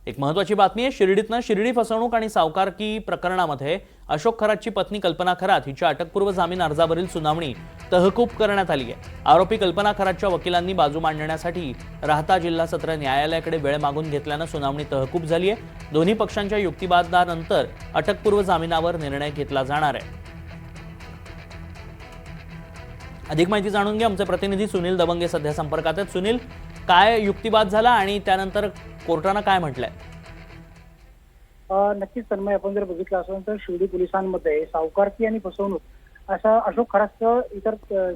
एक महत्त्वाची बातमी आहे। शिर्डीतनं शिर्डी फसवणूक आणि सावकारकी प्रकरणामध्ये अशोक खरातची पत्नी कल्पना खरात हिच्या अटकपूर्व जामीन अर्जावरील सुनावणी तहकूब करण्यात आली आहे। आरोपी कल्पना खरातच्या वकिलांनी बाजू मांडण्यासाठी राहता जिल्हा सत्र न्यायालयाकडे वेळ मागून घेतल्यानं सुनावणी तहकूब झाली आहे। दोन्ही पक्षांच्या युक्तिवादानंतर अटकपूर्व जामिनावर निर्णय घेतला जाणार आहे। अधिक माहिती जाणून घ्या, आमचे प्रतिनिधी सुनील दबंगे सध्या संपर्कात आहेत। सुनील, काय युक्तिवाद झाला आणि त्यानंतर कोर्टाने काय म्हटलंय? नक्कीच तन्मय, आपण जर बघितलं असेल तर शिर्डी पोलिसांमध्ये सावकारकी आणि फसवणूक असा अशोक खरातचं इतर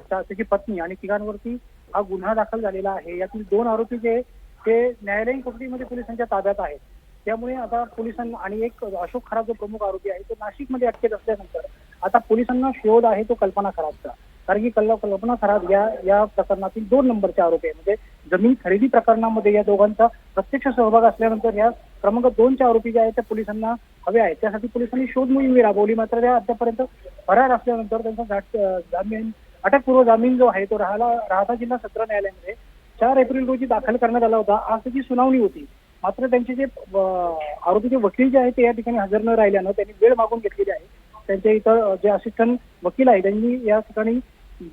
त्याची पत्नी आणि तिघांवरती हा गुन्हा दाखल झालेला आहे। यातील 2 आरोपी जे ते न्यायालयीन कोठडीमध्ये पोलिसांच्या ताब्यात आहेत। त्यामुळे आता पोलिसांना आणि एक अशोक खरात जो प्रमुख आरोपी आहे तो नाशिकमध्ये अटकेत असल्यानंतर आता पोलिसांना शोध आहे तो कल्पना खरातचा। कारण की कल्पना खरात या प्रकरणातील 2 नंबरचे आरोपी आहे। म्हणजे जमीन खरेदी प्रकरणामध्ये या दोघांचा प्रत्यक्ष सहभाग असल्यानंतर या क्रमांक 2च्या आरोपी जे आहेत त्या पोलिसांना हवे आहेत। त्यासाठी पोलिसांनी शोध मोहीम राबवली, मात्र त्या अद्यापर्यंत फरार असल्यानंतर त्यांचा जामीन अटकपूर्व जामीन जो आहे तो राहता जिल्हा सत्र न्यायालयामध्ये 4 एप्रिल रोजी दाखल करण्यात आला होता। आज त्याची सुनावणी होती, मात्र त्यांचे जे आरोपीचे वकील जे आहेत ते या ठिकाणी हजर न राहिल्यानं त्यांनी वेळ मागून घेतलेली आहे। त्यांच्या इतर जे असिस्टंट वकील आहे त्यांनी या ठिकाणी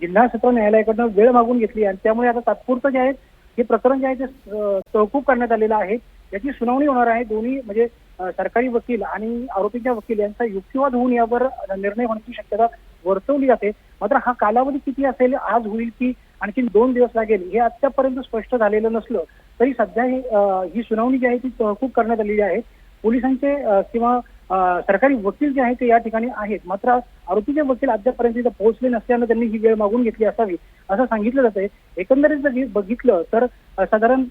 जिल्हा सत्र न्यायालयाकडनं वेळ मागून घेतली आणि त्यामुळे आता तात्पुरतं जे आहे हे प्रकरण जे आहे ते तहकूब करण्यात आलेलं आहे। याची सुनावणी होणार आहे। दोन्ही म्हणजे सरकारी वकील आणि आरोपीच्या वकील यांचा युक्तिवाद होऊन यावर निर्णय होण्याची शक्यता वर्तवली जाते। मात्र हा कालावधी किती असेल, आज होईल की आणखी 2 दिवस लागेल, हे आतापर्यंत स्पष्ट झालेलं नसलं तरी सध्या ही सुनावणी जी आहे ती तहकूब करण्यात आलेली आहे। पोलिसांचे किंवा सरकारी वकील जे आहेत ते या ठिकाणी आहेत, मात्र आरोपीचे वकील अद्यापर्यंत इथं पोहोचले नसल्यानं त्यांनी ही वेळ मागून घेतली असावी असं सांगितलं जातंय। एकंदरीत जर बघितलं तर साधारण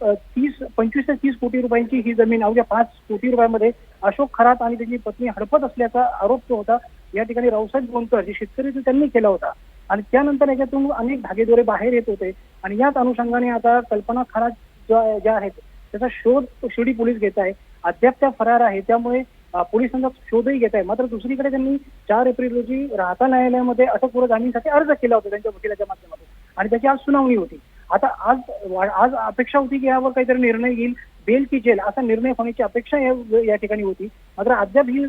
25 ते 30 कोटी रुपयांची ही जमीन अवघ्या 5 कोटी रुपयामध्ये अशोक खरात आणि त्याची पत्नी हडपत असल्याचा आरोप जो होता या ठिकाणी रावसाहेब गोंदकर जे शेतकरी त्यांनी केला होता आणि त्यानंतर याच्यातून अनेक धागेदोरे बाहेर येत होते आणि याच अनुषंगाने आता कल्पना खरात ज्या आहेत त्याचा शोध शिर्डी पोलीस घेत आहे। अद्याप त्या फरार आहे, त्यामुळे पोलिसांचा शोधही घेत आहे। मात्र दुसरीकडे त्यांनी 4 एप्रिल रोजी राहता न्यायालयामध्ये अटकपूर्व जामीनसाठी अर्ज केला होता त्यांच्या वकिलाच्या माध्यमातून आणि त्याची आज सुनावणी होती। आता आज अपेक्षा होती की यावर काहीतरी निर्णय येईल, बेल की जेल असा निर्णय होण्याची अपेक्षा या ठिकाणी होती। मात्र अद्याप ही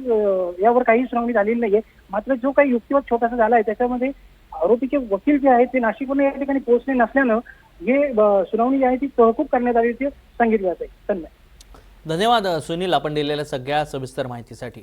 यावर काही सुनावणी झालेली नाहीये। मात्र जो काही युक्तिवाद छोटासा झाला आहे त्याच्यामध्ये आरोपीचे वकील जे आहेत ते नाशिकवरून या ठिकाणी पोहोचले नसल्यानं हे सुनावणी जी आहे ती तहकूब करण्यात आली सांगितलं जात आहे। धन्यवाद सुनील, आपण दिलेल्या सगळ्या सविस्तर माहितीसाठी।